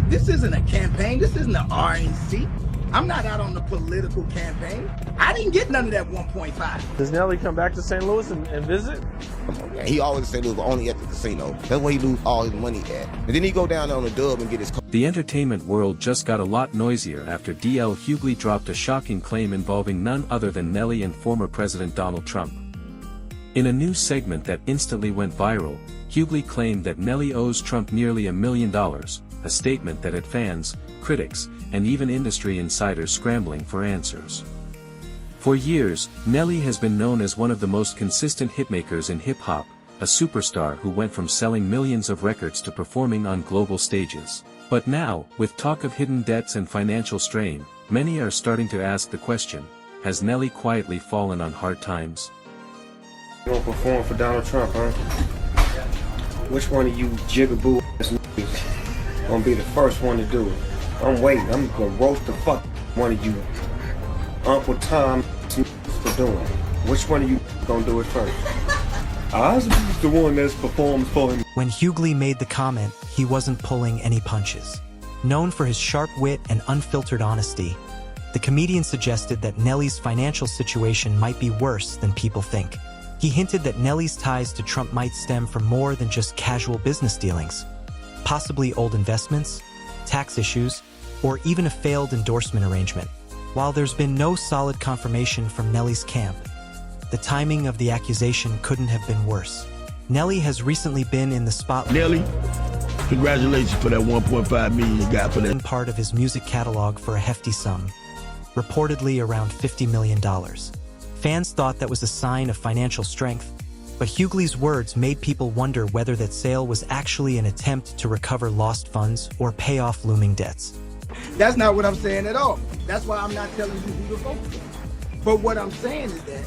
This isn't a campaign. This isn't an RNC. I'm not out on the political campaign. I didn't get none of that 1.5. Does Nelly come back to St. Louis and visit? Come on, man. He always say Louis, but only at the casino. That's where he lose all his money at. And then he go down there on the dub and get his... The entertainment world just got a lot noisier after DL Hughley dropped a shocking claim involving none other than Nelly and former President Donald Trump. In a news segment that instantly went viral, Hughley claimed that Nelly owes Trump nearly $1 million, a statement that had fans, critics, and even industry insiders scrambling for answers. For years, Nelly has been known as one of the most consistent hitmakers in hip-hop, a superstar who went from selling millions of records to performing on global stages. But now, with talk of hidden debts and financial strain, many are starting to ask the question, has Nelly quietly fallen on hard times? You gonna perform for Donald Trump, huh? Which one of you jigaboo ass niggas gonna be the first one to do it? I'm waiting. I'm gonna roast the fuck one of you Uncle Tom for doing it. Which one of you gonna do it first? I was the one that's performed for him. When Hughley made the comment, he wasn't pulling any punches. Known for his sharp wit and unfiltered honesty, the comedian suggested that Nelly's financial situation might be worse than people think. He hinted that Nelly's ties to Trump might stem from more than just casual business dealings, possibly old investments, tax issues, or even a failed endorsement arrangement. While there's been no solid confirmation from Nelly's camp, the timing of the accusation couldn't have been worse. Nelly has recently been in the spotlight. Nelly, congratulations for that 1.5 million you got for that. Part of his music catalog for a hefty sum, reportedly around $50 million. Fans thought that was a sign of financial strength, but Hughley's words made people wonder whether that sale was actually an attempt to recover lost funds or pay off looming debts. That's not what I'm saying at all. That's why I'm not telling you who to vote for. But what I'm saying is that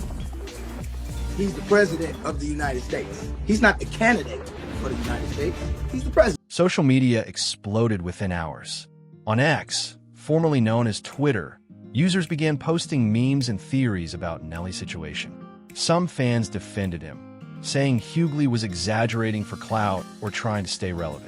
he's the president of the United States. He's not the candidate for the United States. He's the president. Social media exploded within hours. On X, formerly known as Twitter, users began posting memes and theories about Nelly's situation. Some fans defended him, saying Hughley was exaggerating for clout or trying to stay relevant.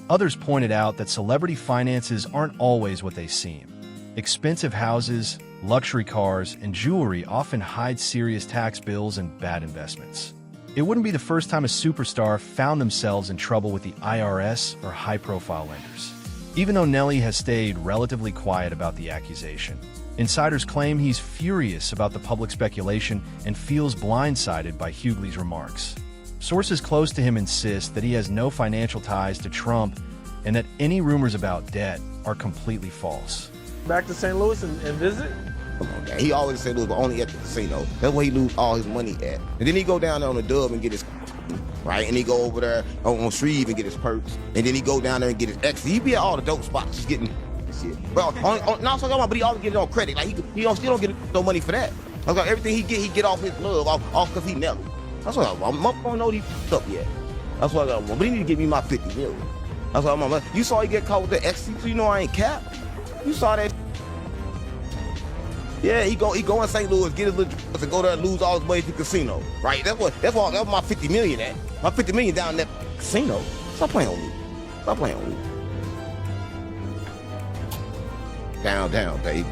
Others pointed out that celebrity finances aren't always what they seem. Expensive houses, luxury cars, and jewelry often hide serious tax bills and bad investments. It wouldn't be the first time a superstar found themselves in trouble with the IRS or high-profile lenders. Even though Nelly has stayed relatively quiet about the accusation, insiders claim he's furious about the public speculation and feels blindsided by Hughley's remarks. Sources close to him insist that he has no financial ties to Trump and that any rumors about debt are completely false. Back to St. Louis and visit? Come on, man. He always say Louis, but only at the casino. That's where he lose all his money at. And then he go down there on the dub and get his right, and he go over there on Shreve and get his perks, and then he go down there and get his exit. He be at all the dope spots just getting shit. But but he always get it on credit. Like he still don't get no money for that. That's like everything he get off his love, off because he Nelly. That's what I'm gonna know he up yet. That's what I want. But he need to give me my 50 million. That's what I'm. You saw he get caught with the XC, so you know I ain't cap. You saw that. Yeah, he go in St. Louis, get his little drugs, and go there and lose all his money to the casino. Right? That's my 50 million at. My 50 million down in that casino. Stop playing on me. Stop playing on me. Down, baby.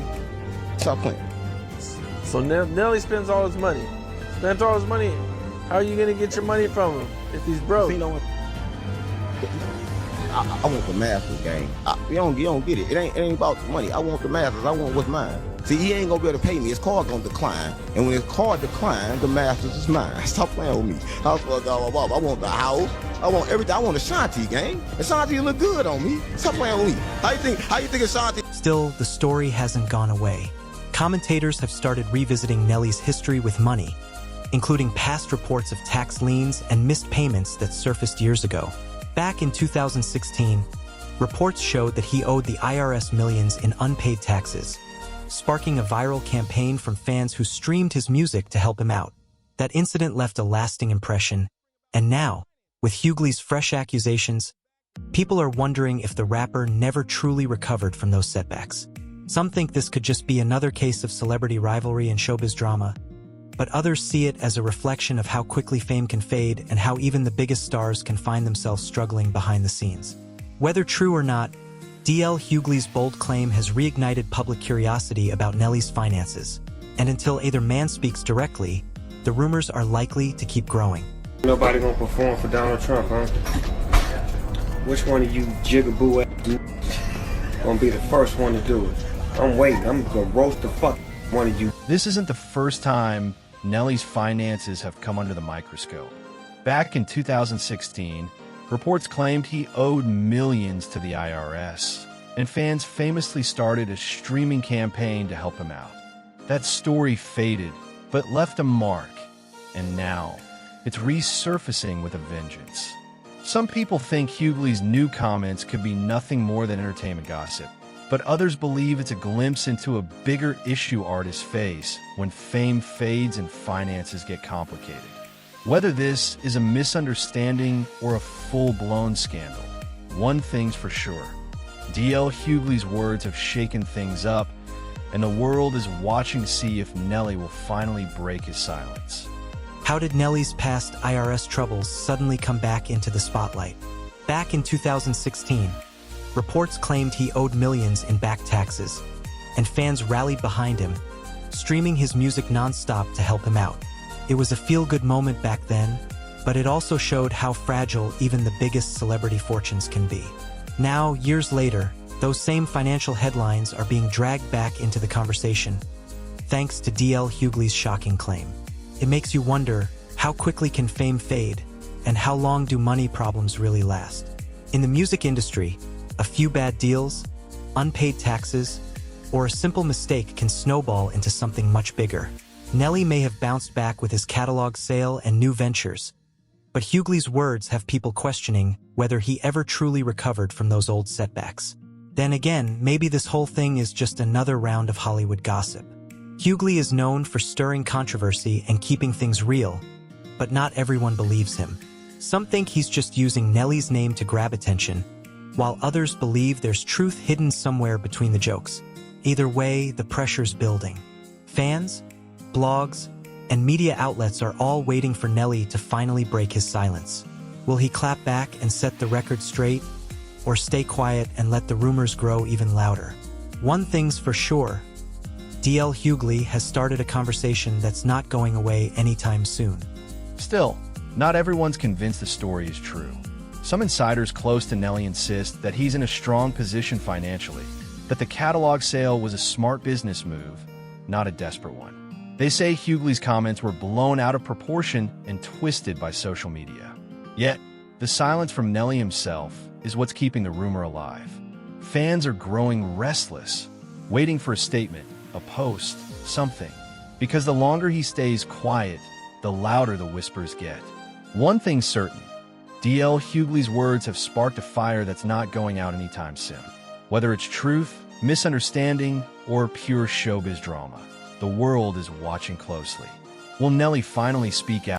Stop playing. So Nelly spends all his money. Spends all his money. How are you gonna get your money from him if he's broke? Casino. I want the Masters game. You don't get it. It ain't about the money. I want the Masters. I want what's mine. See, he ain't gonna be able to pay me. His card gonna decline, and when his card decline, the Masters is mine. Stop playing with me. I want the house. I want everything. I want Ashanti game. Ashanti look good on me. Stop playing with me. How you think Ashanti? Still, the story hasn't gone away. Commentators have started revisiting Nelly's history with money, including past reports of tax liens and missed payments that surfaced years ago. Back in 2016, reports showed that he owed the IRS millions in unpaid taxes, sparking a viral campaign from fans who streamed his music to help him out. That incident left a lasting impression, and now, with Hughley's fresh accusations, people are wondering if the rapper never truly recovered from those setbacks. Some think this could just be another case of celebrity rivalry and showbiz drama, but others see it as a reflection of how quickly fame can fade and how even the biggest stars can find themselves struggling behind the scenes. Whether true or not, D.L. Hughley's bold claim has reignited public curiosity about Nelly's finances, and until either man speaks directly, the rumors are likely to keep growing. Nobody gonna perform for Donald Trump, huh? Which one of you jigaboo ass gonna be the first one to do it? I'm waiting. I'm gonna roast the fuck one of you. This isn't the first time Nelly's finances have come under the microscope. Back in 2016, reports claimed he owed millions to the IRS, and fans famously started a streaming campaign to help him out. That story faded, but left a mark, and now it's resurfacing with a vengeance. Some people think Hughley's new comments could be nothing more than entertainment gossip, but others believe it's a glimpse into a bigger issue artists face when fame fades and finances get complicated. Whether this is a misunderstanding or a full-blown scandal, one thing's for sure. D.L. Hughley's words have shaken things up, and the world is watching to see if Nelly will finally break his silence. How did Nelly's past IRS troubles suddenly come back into the spotlight? Back in 2016, reports claimed he owed millions in back taxes, and fans rallied behind him, streaming his music non-stop to help him out. It was a feel-good moment back then, but it also showed how fragile even the biggest celebrity fortunes can be. Now, years later, those same financial headlines are being dragged back into the conversation, thanks to D.L. Hughley's shocking claim. It makes you wonder, how quickly can fame fade, and how long do money problems really last? In the music industry, a few bad deals, unpaid taxes, or a simple mistake can snowball into something much bigger. Nelly may have bounced back with his catalog sale and new ventures, but Hughley's words have people questioning whether he ever truly recovered from those old setbacks. Then again, maybe this whole thing is just another round of Hollywood gossip. Hughley is known for stirring controversy and keeping things real, but not everyone believes him. Some think he's just using Nelly's name to grab attention, while others believe there's truth hidden somewhere between the jokes. Either way, the pressure's building. Fans, blogs, and media outlets are all waiting for Nelly to finally break his silence. Will he clap back and set the record straight, or stay quiet and let the rumors grow even louder? One thing's for sure, D.L. Hughley has started a conversation that's not going away anytime soon. Still, not everyone's convinced the story is true. Some insiders close to Nelly insist that he's in a strong position financially, that the catalog sale was a smart business move, not a desperate one. They say Hughley's comments were blown out of proportion and twisted by social media. Yet, the silence from Nelly himself is what's keeping the rumor alive. Fans are growing restless, waiting for a statement, a post, something. Because the longer he stays quiet, the louder the whispers get. One thing's certain, D.L. Hughley's words have sparked a fire that's not going out anytime soon. Whether it's truth, misunderstanding, or pure showbiz drama, the world is watching closely. Will Nelly finally speak out?